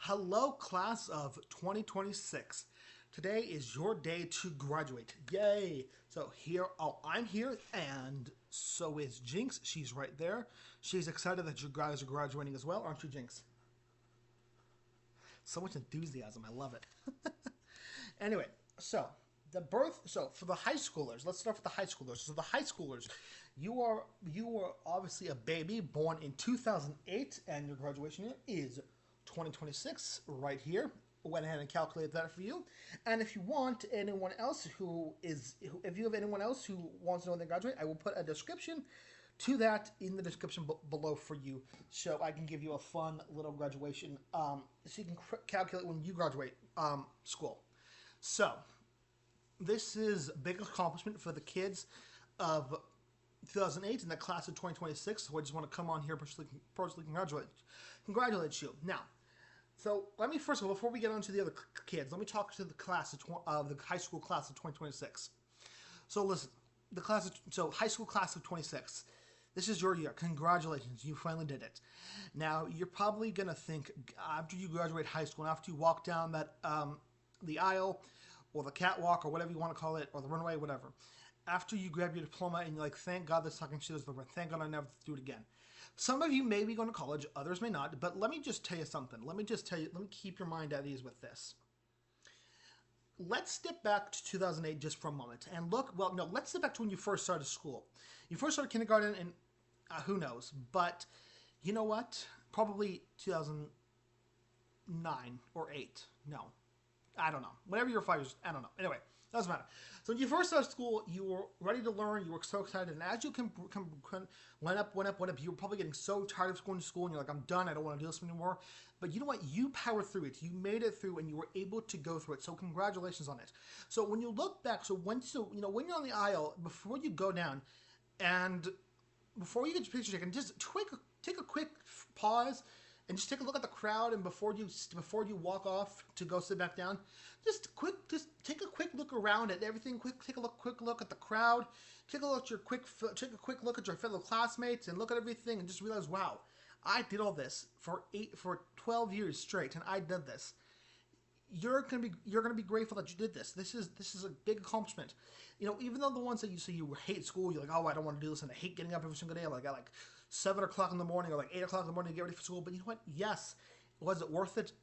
Hello, class of 2026. Today is your day to graduate. Yay! So I'm here, and so is Jinx. She's right there. She's excited that you guys are graduating as well, aren't you, Jinx? So much enthusiasm. I love it. Anyway, so for the high schoolers, let's start with the high schoolers. So the high schoolers, you are obviously a baby born in 2008, and your graduation year is 2026 right here. Went ahead and calculate that for you. And if you want anyone else if you have anyone else who wants to know when they graduate, I will put a description to that in the description below for you, so I can give you a fun little graduation, so you can calculate when you graduate school. So this is a big accomplishment for the kids of 2008 and the class of 2026. So I just want to come on here personally congratulate you. Now, so let me first of all, before we get on to the other kids, let me talk to the class of the high school class of 2026. So listen, high school class of 26. This is your year. Congratulations, you finally did it. Now you're probably gonna think after you graduate high school and after you walk down that the aisle or the catwalk or whatever you want to call it or the runway, whatever. After you grab your diploma and you're like, thank God this fucking shit is over. Thank God I never have to do it again. Some of you may be going to college, others may not. But let me just tell you something. Let me keep your mind at ease with this. Let's step back to 2008 just for a moment and look. Well, no, let's step back to when you first started school. You first started kindergarten, and who knows? But you know what? Probably 2009 or 8. No, I don't know. Whenever you're 5 years, I don't know. Anyway, doesn't matter. So when you first started school, you were ready to learn. You were so excited, and as you went up, you were probably getting so tired of going to school, and you're like, "I'm done. I don't want to do this anymore." But you know what? You powered through it. You made it through, and you were able to go through it. So congratulations on it. So when you look back, when you're on the aisle, before you go down, and before you get your picture taken, just take a quick pause and just take a look at the crowd, and before you walk off to go sit back down, just take a quick look around at everything. Take a quick look at the crowd. Take a quick look at your fellow classmates and look at everything and just realize, wow, I did all this for 12 years straight, and I did this. You're gonna be grateful that you did this. This is a big accomplishment. Even though the ones that you say you hate school, you're like, oh, I don't want to do this, and I hate getting up every single day. Like, I like 7 o'clock in the morning or like 8 o'clock in the morning to get ready for school. But you know what? Yes, was it worth it?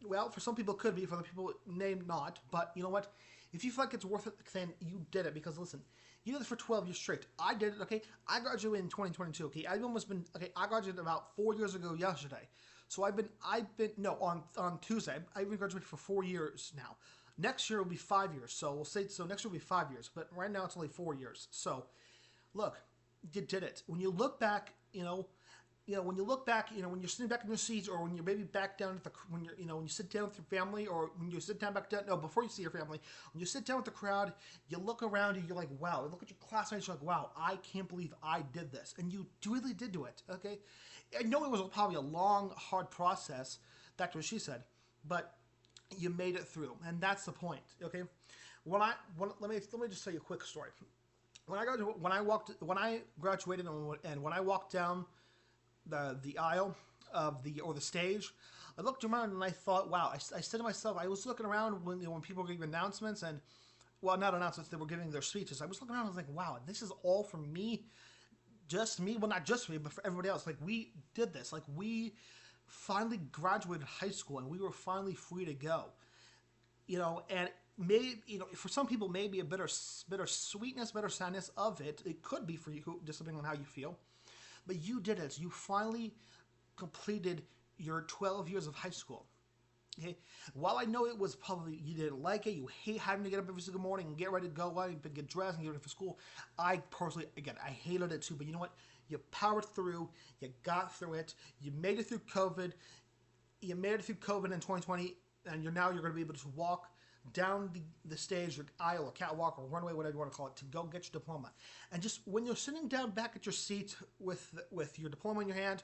Well, for some people it could be. For other people, name not. But you know what? If you feel like it's worth it, then you did it. Because listen, you did this for 12 years straight. I did it. Okay, I graduated in 2022. Okay, I graduated about 4 years ago yesterday. So I've been no on Tuesday. I've been graduated for 4 years now. Next year will be 5 years. So we'll say next year will be 5 years. But right now it's only 4 years. So look, you did it. When you look back, when you look back, when you're sitting back in your seats, or when you're maybe back down at when you sit down with your family, or when you sit down back down, no, before you see your family, when you sit down with the crowd, you look around and you're like, wow, you look at your classmates, you're like, wow, I can't believe I did this. And you really did do it, okay? I know it was probably a long, hard process, that's what she said, but you made it through, and that's the point, okay? Let me just tell you a quick story. When I graduated, and when I walked down the aisle the stage, I looked around and I thought, wow. I said to myself, I was looking around when people were giving announcements, and well, not announcements, they were giving their speeches. I was looking around and I was like, wow, this is all for me, just me. Well, not just for me, but for everybody else. Like, we did this. Like, we finally graduated high school and we were finally free to go. And maybe, for some people, maybe a bitter sweetness, bitter sadness of it. It could be for you, just depending on how you feel. But you did it. You finally completed your 12 years of high school. Okay. While I know it was probably you didn't like it, you hate having to get up every single morning and get ready to go out and get dressed and get ready for school. I personally, again, I hated it too. But you know what? You powered through. You got through it. You made it through COVID. You made it through COVID in 2020, and you're going to be able to walk down the stage, or aisle, or catwalk, or runway, whatever you want to call it, to go get your diploma. And just when you're sitting down back at your seat with your diploma in your hand,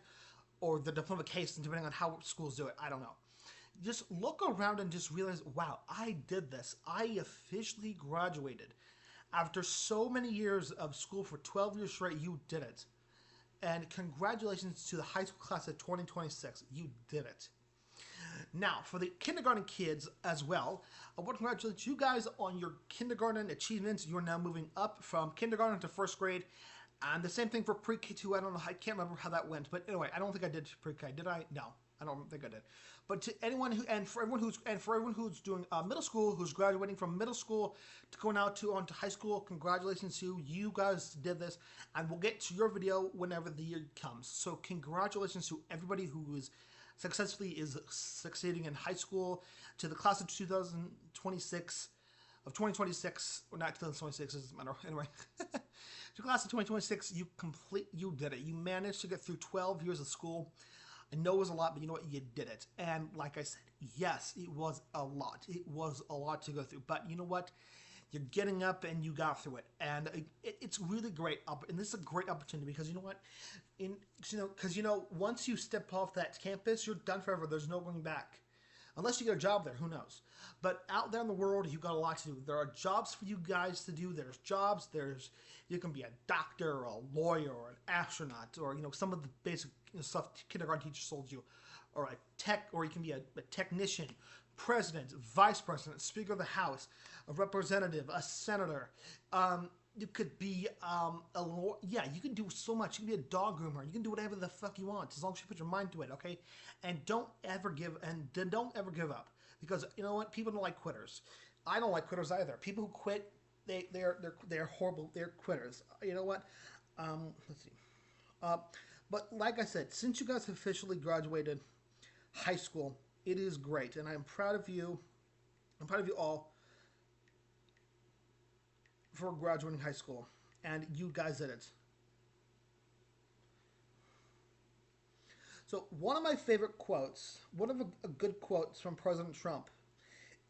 or the diploma case, and depending on how schools do it, I don't know. Just look around and just realize, wow, I did this. I officially graduated. After so many years of school for 12 years straight, you did it. And congratulations to the high school class of 2026. You did it. Now, for the kindergarten kids as well, I want to congratulate you guys on your kindergarten achievements. You are now moving up from kindergarten to first grade. And the same thing for pre-K too. I don't know. I can't remember how that went. But anyway, I don't think I did pre-K. Did I? No, I don't think I did. But to anyone who, and for everyone who's doing middle school, who's graduating from middle school to going out to onto high school, congratulations to you. You guys did this, and we'll get to your video whenever the year comes. So congratulations to everybody who is succeeding in high school, to the class of 2026. Of 2026, or not 2026, it doesn't matter. Anyway, to class of 2026, you did it. You managed to get through 12 years of school. I know it was a lot, but you know what? You did it. And like I said, yes, it was a lot. It was a lot to go through. But you know what? You're getting up and you got through it. And it's really great. And this is a great opportunity because you know what? Because once you step off that campus, you're done forever. There's no going back. Unless you get a job there, who knows? But out there in the world, you've got a lot to do. There are jobs for you guys to do. There's jobs. You can be a doctor or a lawyer or an astronaut or some of the basic stuff kindergarten teachers told you, or you can be a technician, president, vice president, speaker of the House, a representative, a senator. You could be you can do so much. You can be a dog groomer. You can do whatever the fuck you want as long as you put your mind to it, okay? And don't ever give up, because you know what? People don't like quitters. I don't like quitters either. People who quit, they're horrible. They're quitters. You know what? Let's see. But like I said, since you guys have officially graduated high school, it is great, and I'm proud of you. I'm proud of you all for graduating high school, and you guys did it. So one of my favorite quotes, one of the good quotes from President Trump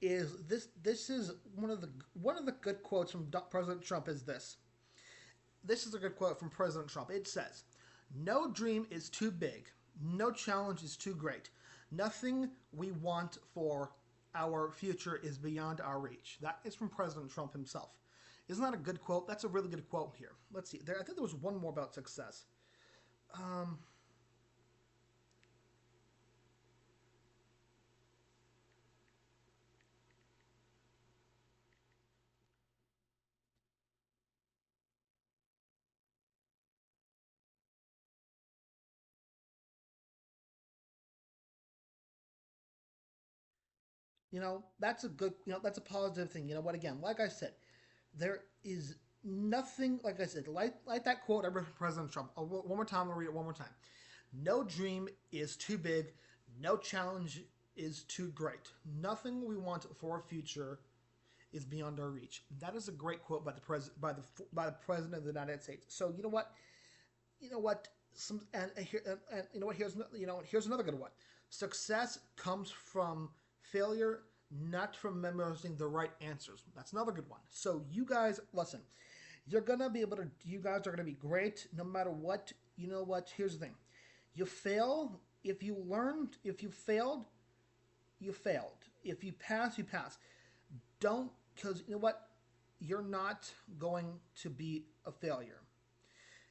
is this. This is one of the good quotes from President Trump is this. This is a good quote from President Trump. It says, "No dream is too big. No challenge is too great. Nothing we want for our future is beyond our reach." That is from President Trump himself. Isn't that a good quote? That's a really good quote here. Let's see. I think there was one more about success. That's a good, that's a positive thing. You know what? Again, like I said, there is nothing, like I said, like that quote I read from President Trump. One more time, I'll read it one more time. No dream is too big. No challenge is too great. Nothing we want for our future is beyond our reach. That is a great quote by the president of the United States. So you know what? You know what? You know what? Here's another good one. Success comes from failure, not from memorizing the right answers. That's another good one. So you guys, listen. You guys are gonna be great no matter what. You know what? Here's the thing. You fail. If you failed, you failed. If you pass, you pass. Because you know what? You're not going to be a failure.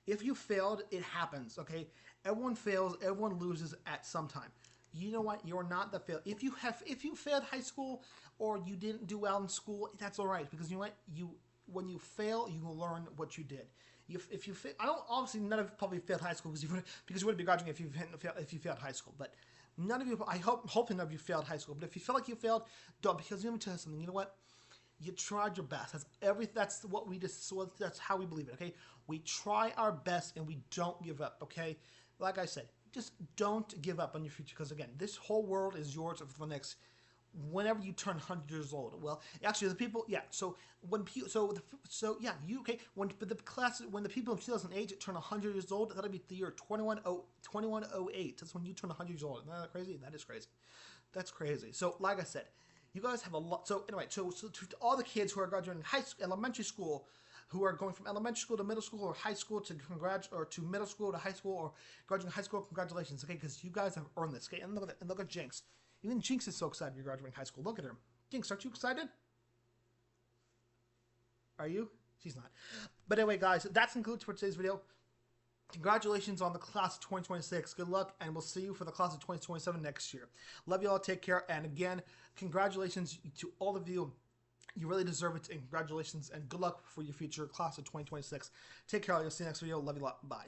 If you failed, it happens, okay? Everyone fails, everyone loses at some time. You know what? You're not the fail. If you failed high school or you didn't do well in school, that's all right, because you know what? When you fail, you will learn what you did. If you fail, obviously none of you probably failed high school because you wouldn't be graduating if you failed high school. But none of you, hoping none of you failed high school. But if you feel like you failed, don't, because let me tell you something. You know what? You tried your best. That's what we just. So that's how we believe it. Okay, we try our best and we don't give up. Okay, like I said, just don't give up on your future, because again, this whole world is yours for the next. Whenever you turn 100 years old, well, actually, the people, yeah. So when when the people in 2008 turn 100 years old, that'll be the year 2108. That's when you turn 100 years old. Isn't that crazy? That is crazy. That's crazy. So, like I said, you guys have a lot. So anyway, so to all the kids who are graduating elementary school, who are going from elementary school to middle school or high school to middle school to high school or graduating high school, congratulations, okay? Because you guys have earned this, okay? And look at Jinx. Even Jinx is so excited you're graduating high school. Look at her. Jinx, aren't you excited? Are you? She's not. But anyway, guys, that concludes for today's video. Congratulations on the class of 2026. Good luck, and we'll see you for the class of 2027 next year. Love you all. Take care. And again, congratulations to all of you. You really deserve it. And congratulations and good luck for your future class of 2026. Take care. I'll see you next video. Love you a lot. Bye.